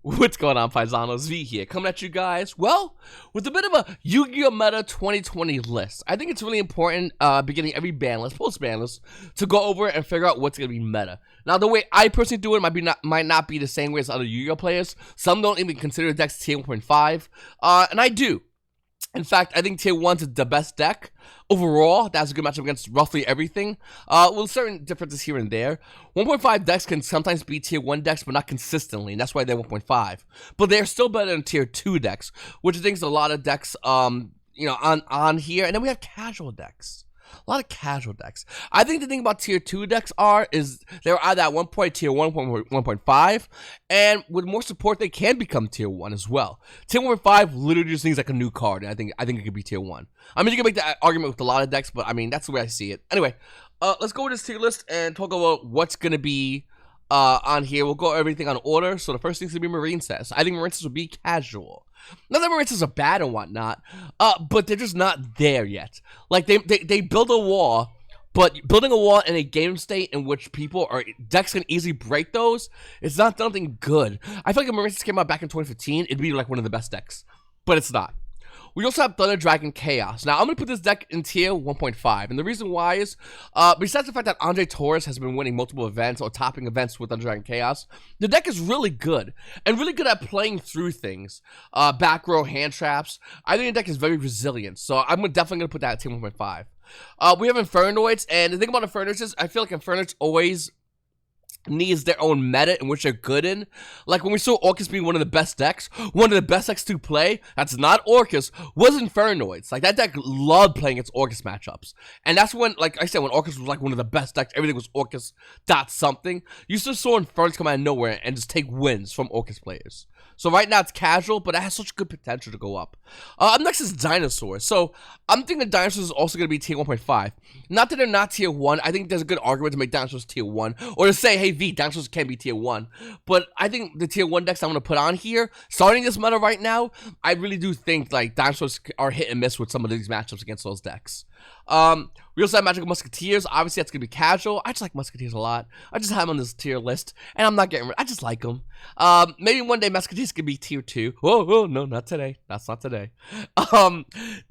What's going on, Paisanos? V here, coming at you guys, well, with a bit of a Yu-Gi-Oh! Meta 2020 list. I think it's really important, beginning every ban list, post-ban list, to go over it and figure out what's going to be meta. Now, the way I personally do it might not be the same way as other Yu-Gi-Oh! Players. Some don't even consider decks tier 1.5, and I do. In fact, I think tier 1's the best deck. Overall, that's a good matchup against roughly everything. With certain differences here and there. 1.5 decks can sometimes be tier 1 decks, but not consistently, and that's why they're 1.5. But they're still better than tier 2 decks, which I think is a lot of decks, on here. And then we have casual decks. A lot of casual decks. I think the thing about tier 2 decks is they're either at one point tier 1.5, and with more support they can become tier 1 as well. Tier 1.5 literally just needs like a new card, and I think it could be tier 1. I mean, you can make that argument with a lot of decks, but I mean, that's the way I see it. Anyway, let's go with this tier list and talk about what's gonna be on here. We'll go everything on order. So the first thing's gonna be Marine Sets. I think Marine Sets will be casual. Not that Marine Sets are bad and whatnot, but they're just not there yet. Like they build a wall, but building a wall in a game state in which decks can easily break those, it's not something good. I feel like if Marine Sets came out back in 2015, it'd be like one of the best decks, but it's not. We also have Thunder Dragon Chaos. Now, I'm going to put this deck in tier 1.5, and the reason why is, besides the fact that Andre Torres has been winning multiple events or topping events with Thunder Dragon Chaos, the deck is really good, and really good at playing through things. Back row, hand traps. I think the deck is very resilient, so I'm definitely going to put that at tier 1.5. We have Infernoids, and the thing about Infernoids is, I feel like Infernoids always needs their own meta in which they're good in. Like when we saw Orcus being one of the best decks to play, that's not Orcus, was Infernoids. Like that deck loved playing its Orcus matchups. And that's when, like I said, when Orcus was like one of the best decks, everything was Orcus dot something. You still saw Infernoids come out of nowhere and just take wins from Orcus players. So right now it's casual, but it has such good potential to go up. Up next is Dinosaurs. So I'm thinking Dinosaurs is also going to be tier 1.5. Not that they're not tier 1. I think there's a good argument to make Dinosaurs tier 1. Or to say, hey V, Dinosaurs can be tier 1. But I think the tier 1 decks I'm going to put on here, starting this meta right now, I really do think like Dinosaurs are hit and miss with some of these matchups against those decks. We also have Magical Musketeers. Obviously, that's going to be casual. I just like Musketeers a lot. I just have them on this tier list, and I'm not getting rid. I just like them. Maybe one day Musketeers could be tier 2. Oh, no, not today. That's not today.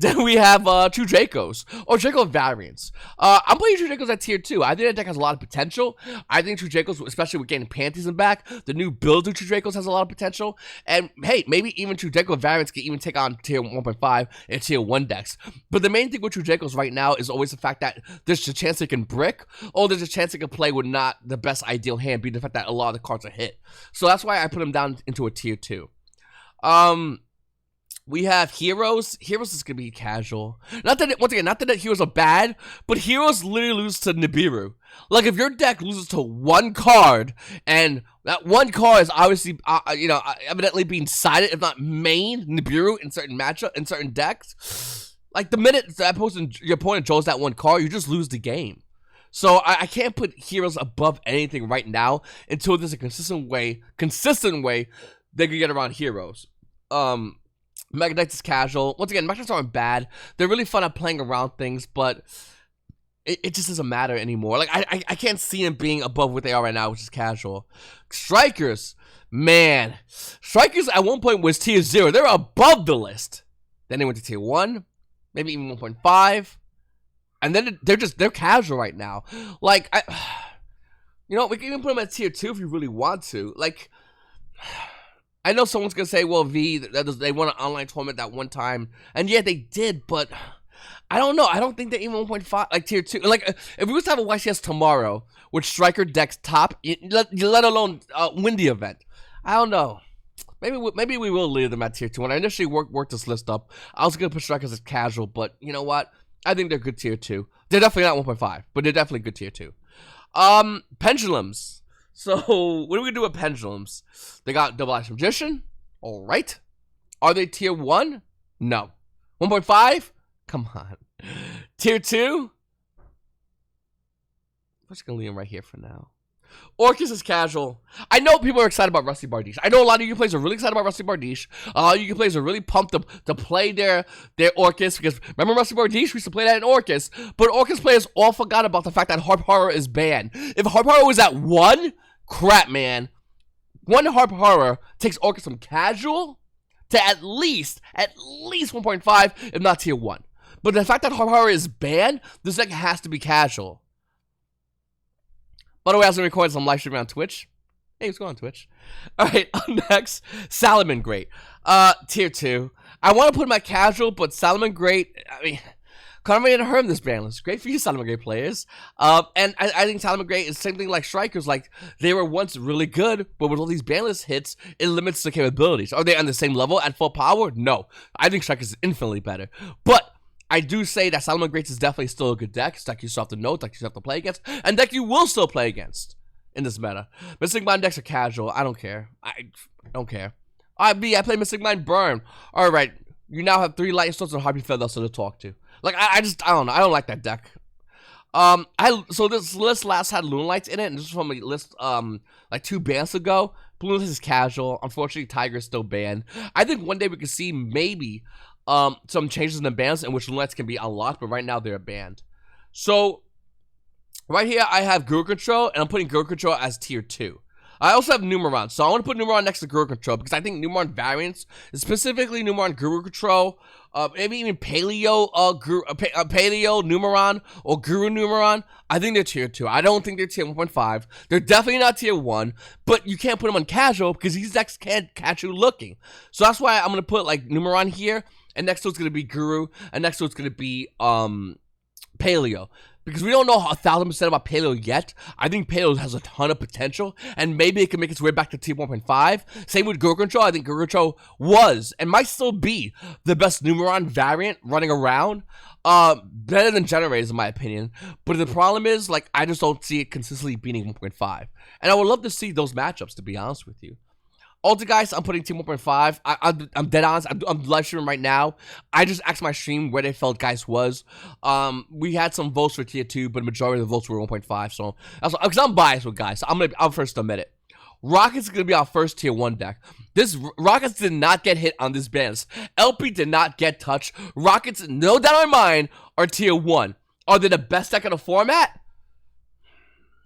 Then we have True Dracos, or Draco variants. I'm putting True Dracos at tier 2. I think that deck has a lot of potential. I think True Dracos, especially with getting Panties in back, the new build of True Dracos has a lot of potential. And, hey, maybe even True Draco variants can even take on tier 1.5 and tier 1 decks. But the main thing with True Dracos right now is always the fact that there's a chance they can brick, or there's a chance they can play with not the best ideal hand, being the fact that a lot of the cards are hit. So that's why I put them down into a tier 2. We have Heroes. Heroes is gonna be casual. Not that Heroes are bad, but Heroes literally lose to Nibiru. Like if your deck loses to one card, and that one card is obviously, evidently being sided, if not main Nibiru in certain decks. Like, the minute your opponent draws that one card, you just lose the game. So, I can't put Heroes above anything right now until there's a consistent way they can get around Heroes. Mega Knights is casual. Once again, Mega Knights aren't bad. They're really fun at playing around things, but it just doesn't matter anymore. Like, I can't see them being above what they are right now, which is casual. Strikers, man. Strikers at one point was tier 0. They're above the list. Then they went to tier 1. Maybe even 1.5, and then they're casual right now. Like, we can even put them at tier 2 if you really want to. Like, I know someone's gonna say, well, V, they won an online tournament that one time, and yeah, they did, but I don't know. I don't think they're even 1.5, like tier 2. Like, if we was to have a YCS tomorrow with Striker decks top, let alone win the event, I don't know. Maybe we will leave them at tier 2. When I initially worked this list up, I was going to put Strikers as casual, but you know what? I think they're good tier 2. They're definitely not 1.5, but they're definitely good tier 2. Pendulums. So, what are we going to do with Pendulums? They got Double Action Magician. All right. Are they tier 1? No. 1.5? Come on. Tier 2? I'm just going to leave them right here for now. Orcus is casual. I know people are excited about Rusty Bardiche. I know a lot of you players are really excited about Rusty Bardiche. A lot of you players are really pumped to play their Orcus, because remember Rusty Bardiche? We used to play that in Orcus, but Orcus players all forgot about the fact that Harp Horror is banned. If Harp Horror was at 1, crap, man. One Harp Horror takes Orcus from casual to at least 1.5, if not tier 1. But the fact that Harp Horror is banned, this deck has to be casual. By the way, I was going to record some live streaming on Twitch. Hey, what's going on, Twitch? Alright, next, Salamangreat. Tier 2. I want to put him at casual, but Salamangreat, I mean, Conway and Herm this ban list. Great for you, Salamangreat players. And I think Salamangreat is the same thing like Strikers. Like, they were once really good, but with all these ban list hits, it limits the capabilities. Are they on the same level at full power? No. I think Strikers is infinitely better. But I do say that Salamangreat is definitely still a good deck. It's deck you still have to know, deck you still have to play against, and deck you will still play against in this meta. Mystic Mind decks are casual. I don't care. I don't care. I play Mystic Mind Burn. Alright, you now have 3 Lightning Stones and Harpy Feather to talk to. Like, I don't know. I don't like that deck. So this list last had Loonlights in it, and this is from a list, like 2 bans ago. Balloons is casual. Unfortunately, Tiger is still banned. I think one day we could see maybe, some changes in the bans in which Loonlights can be unlocked, but right now they're banned. So, right here, I have Guru Control, and I'm putting Guru Control as tier 2. I also have Numeron, so I want to put Numeron next to Guru Control because I think Numeron variants, specifically Numeron Guru Control, maybe even Paleo, Paleo Numeron or Guru Numeron, I think they're tier 2. I don't think they're tier 1.5. They're definitely not tier 1, but you can't put them on casual because these decks can't catch you looking. So that's why I'm going to put like Numeron here, and next to it's going to be Guru, and next to it's going to be Paleo. Because we don't know 1,000% about Paleo yet. I think Paleo has a ton of potential, and maybe it can make its way back to tier 1.5. Same with Guru Control. I think Guru Control was, and might still be, the best Numeron variant running around. Better than Generators, in my opinion. But the problem is, like, I just don't see it consistently beating 1.5. And I would love to see those matchups, to be honest with you. Also, guys, I'm putting Team 1.5. I'm dead honest. I'm live streaming right now. I just asked my stream where they felt guys was. We had some votes for tier 2, but the majority of the votes were 1.5. So, because I'm biased with guys, so I'll first admit it. Rockets is gonna be our first tier 1 deck. This Rockets did not get hit on this ban. LP did not get touched. Rockets, no doubt in my mind, are tier 1. Are they the best deck in the format?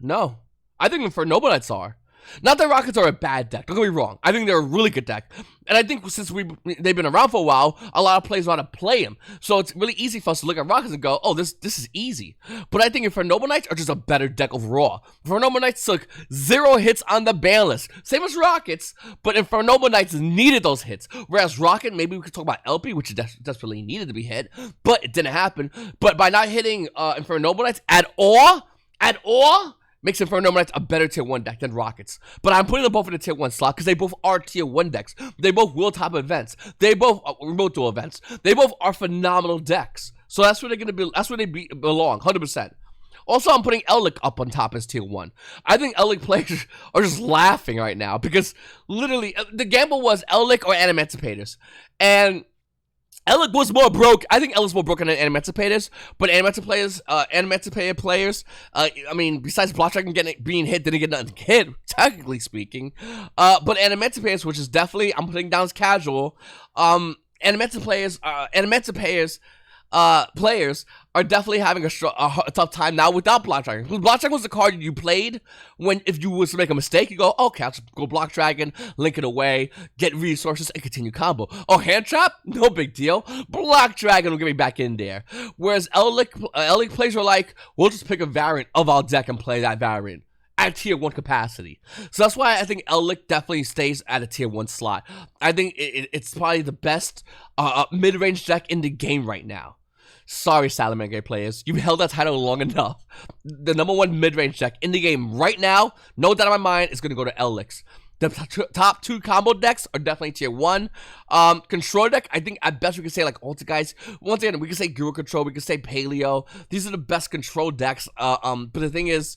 No. I think Inferno Knights are. Not that Rockets are a bad deck, don't get me wrong. I think they're a really good deck. And I think since they've been around for a while, a lot of players know how to play them. So it's really easy for us to look at Rockets and go, oh, this is easy. But I think Inferno Knights are just a better deck overall. Inferno Knights took 0 hits on the ban list. Same as Rockets, but Inferno Knights needed those hits. Whereas Rocket, maybe we could talk about LP, which desperately needed to be hit, but it didn't happen. But by not hitting Inferno Knights at all, makes Inferno Knights a better tier 1 deck than Rockets. But I'm putting them both in the tier 1 slot because they both are tier 1 decks. They both will top events. They both remote duel events. They both are phenomenal decks. So that's where they're gonna be. That's where they belong, 100%. Also, I'm putting Ellic up on top as tier 1. I think Ellic players are just laughing right now because literally the gamble was Ellic or Animancipators, and Ellic was more broke. I think Ellic's more broken than Animancipators, but Animancipator players, I mean, besides Block Dragon being hit, didn't get nothing hit, technically speaking. But Animancipators, which is definitely, I'm putting down as casual, Animancipators players are definitely having a tough time now without Block Dragon. Block Dragon was the card you played when, if you was to make a mistake, you go, okay, I'll just go Block Dragon, link it away, get resources, and continue combo. Oh, Hand Trap? No big deal. Block Dragon will get me back in there. Whereas Ellic players are like, we'll just pick a variant of our deck and play that variant at tier 1 capacity. So that's why I think Ellic definitely stays at a tier 1 slot. I think it's probably the best mid-range deck in the game right now. Sorry, Salamangreat players. You've held that title long enough. The #1 mid-range deck in the game right now, no doubt in my mind, is going to go to Elix. The top 2 combo decks are definitely tier 1. Control deck, I think at best we can say like Ultra guys. Once again, we can say Guru Control, we can say Paleo. These are the best control decks. But the thing is,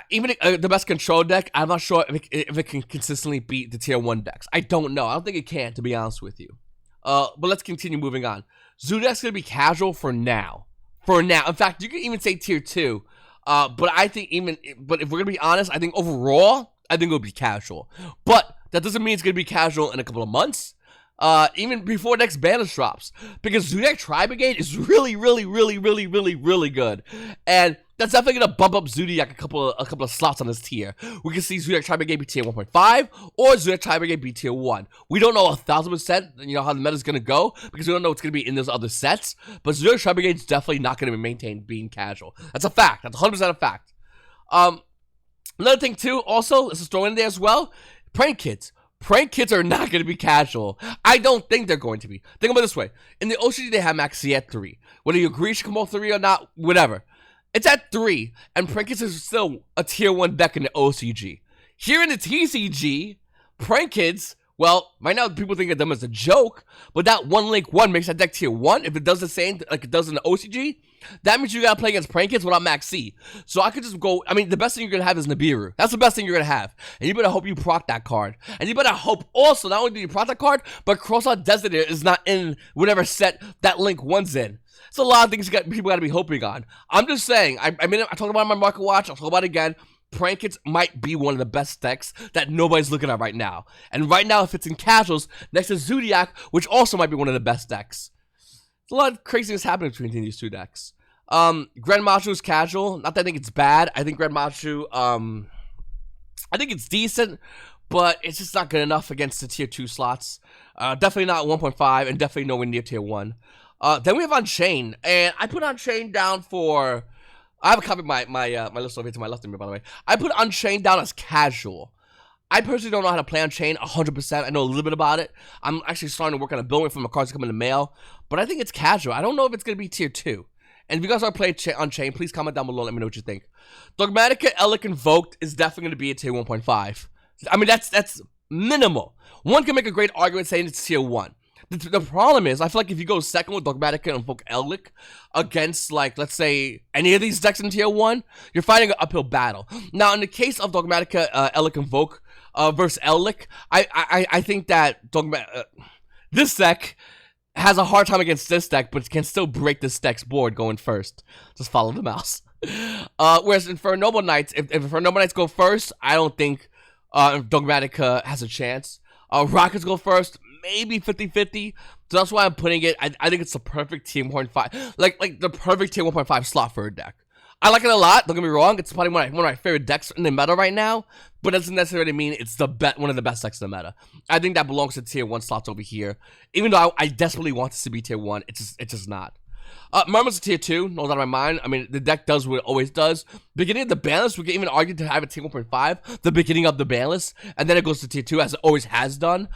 even the best control deck, I'm not sure if it can consistently beat the tier 1 decks. I don't know. I don't think it can, to be honest with you. But let's continue moving on. Zodiac's gonna be casual for now. In fact, you can even say tier 2. But I think but if we're gonna be honest, I think overall, I think it'll be casual. But that doesn't mean it's gonna be casual in a couple of months. Even before next Banlist drops. Because Zodiac Tri-Brigade is really good. And that's definitely gonna bump up Zodiac a couple of slots on this tier. We can see Zodiac Tri-Brigade be tier 1.5 or Zodiac Tri-Brigade be tier 1. We don't know 1,000%, how the meta's gonna go because we don't know what's gonna be in those other sets. But Zodiac Tri-Brigade is definitely not gonna be maintained being casual. That's a fact. That's 100% a fact. Another thing too, also, let's just throw in there as well. Prank Kids. Prank Kids are not going to be casual. I don't think they're going to be. Think about it this way. In the OCG, they have Maxi at 3. Whether you agree she can both 3 or not, whatever. It's at 3, and Prank Kids is still a tier 1 deck in the OCG. Here in the TCG, Prank Kids, well, right now people think of them as a joke, but that 1 link 1 makes that deck tier 1. If it does the same like it does in the OCG, that means you gotta play against Prank Kids without Max C. So I could just go, I mean, the best thing you're gonna have is Nibiru. That's the best thing you're gonna have. And you better hope you proc that card. And you better hope also, not only do you proc that card, but Crossout Designator is not in whatever set that link 1's in. It's a lot of things people gotta be hoping on. I'm just saying, I talked about it on my Market Watch, I'll talk about it again. Prank Kids might be one of the best decks that nobody's looking at right now. And right now, if it's in casuals, next to Zodiac, which also might be one of the best decks. There's a lot of craziness happening between these two decks. Grand Machu is casual. Not that I think it's bad. I think Grand Machu, I think it's decent, but it's just not good enough against the tier 2 slots. Definitely not 1.5 and definitely nowhere near tier 1. Then we have Unchained, and I put Unchained down for... I have a copy of my list over here to my left of me, by the way. I put Unchained down as casual. I personally don't know how to play Unchained 100%. I know a little bit about it. I'm actually starting to work on a building for my cards to come in the mail, but I think it's casual. I don't know if it's going to be tier 2. And if you guys are playing Unchained, please comment down below. Let me know what you think. Dogmatica Elic Invoked is definitely going to be a tier 1.5. I mean, that's minimal. One can make a great argument saying it's tier 1. The problem is, I feel like if you go second with Dogmatica and Invoke Elic against, like, let's say, any of these decks in tier 1, you're fighting an uphill battle. Now, in the case of Dogmatica Elic Invoke versus Elic, I think that this deck has a hard time against this deck, but can still break this deck's board going first. Just follow the mouse. Whereas for Noble Knights, if for Noble Knights go first, I don't think Dogmatica has a chance. Rockets go first, maybe 50-50. So that's why I'm putting it. I think it's the perfect tier 1.5, like the perfect tier 1.5 slot for a deck. I like it a lot. Don't get me wrong. It's probably one of my favorite decks in the meta right now, but it doesn't necessarily mean it's one of the best decks in the meta. I think that belongs to tier 1 slots over here. Even though I desperately want this to be tier 1, it's just not. Murmur's a tier 2, no doubt in my mind. I mean, the deck does what it always does. Beginning of the ban list, we can even argue to have a tier 1.5, the beginning of the ban list, and then it goes to tier 2 as it always has done.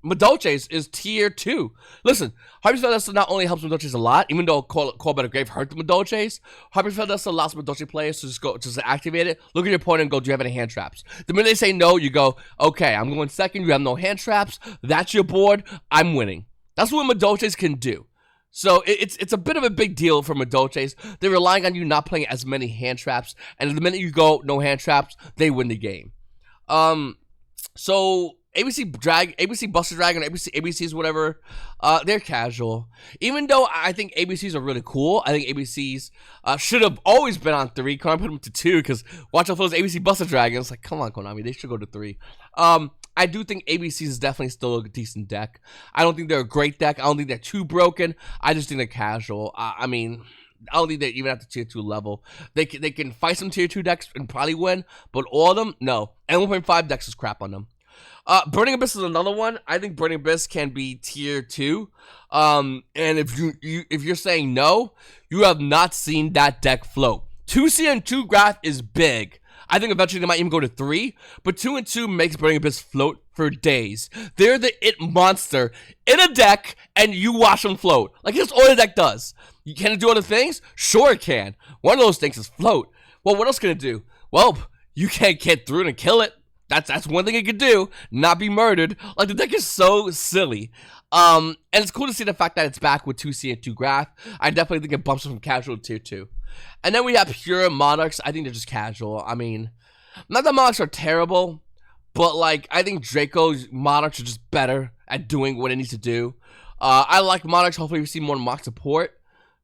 Madolches is tier 2. Listen, Harpy's Feather not only helps Madolches a lot, even though Call Better Grave hurt the Madolches, Harpy's Feather allows Madolche players to just activate it, look at your opponent and go, do you have any hand traps? The minute they say no, you go, okay, I'm going second, you have no hand traps, that's your board, I'm winning. That's what Madolches can do. So it's a bit of a big deal for Madolches. They're relying on you not playing as many hand traps, and the minute you go, no hand traps, they win the game. So... ABC Buster Dragon, ABCs, whatever, they're casual. Even though I think ABCs are really cool, I think ABCs should have always been on 3. Can't put them to 2 because watch out for those ABC Buster Dragons. Like, come on, Konami, they should go to 3. I do think ABCs is definitely still a decent deck. I don't think they're a great deck. I don't think they're too broken. I just think they're casual. I mean, I don't think they're even at the tier 2 level. They can fight some tier 2 decks and probably win, but all of them, no. And 1.5 decks is crap on them. Burning Abyss is another one. I think Burning Abyss can be tier 2. And if you're saying no, you have not seen that deck float. 2C and 2 graph is big. I think eventually they might even go to 3, but 2 and 2 makes Burning Abyss float for days. They're the it monster in a deck, and you watch them float. Like, that's all the deck does. Can it do other things? Sure it can. One of those things is float. Well, what else can it do? Well, you can't get through it and kill it. That's one thing it could do, not be murdered. Like, the deck is so silly. And it's cool to see the fact that it's back with 2C and 2 graph. I definitely think it bumps it from casual to tier 2. And then we have pure Monarchs. I think they're just casual. I mean, not that Monarchs are terrible, but, like, I think Draco's Monarchs are just better at doing what it needs to do. I like Monarchs. Hopefully we see more Monarch support.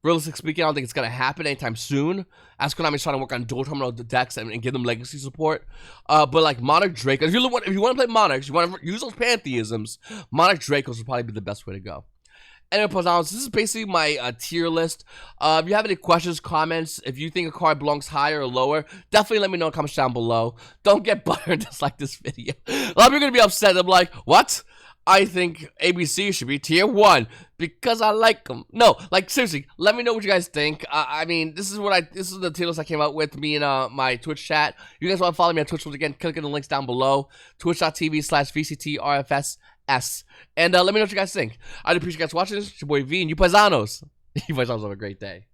Realistically speaking, I don't think it's going to happen anytime soon, as Konami's trying to work on dual terminal decks and give them legacy support. But like Monarch Draco, if you want to play Monarchs, you want to use those pantheisms, Monarch Dracos would probably be the best way to go. Anyway, Paisanos, this is basically my tier list. If you have any questions, comments, if you think a card belongs higher or lower, definitely let me know in the comments down below. Don't get buttered and dislike this video. A lot of people are going to be upset. I'm like, what? I think ABC should be tier 1 because I like them. No, like seriously, let me know what you guys think. I mean, this is the tier list I came out with, me and my Twitch chat. You guys want to follow me on Twitch once again, click on the links down below. Twitch.tv/VCTRFS. And let me know what you guys think. I'd appreciate you guys watching this. It's your boy V and you Paisanos. You Paisanos have a great day.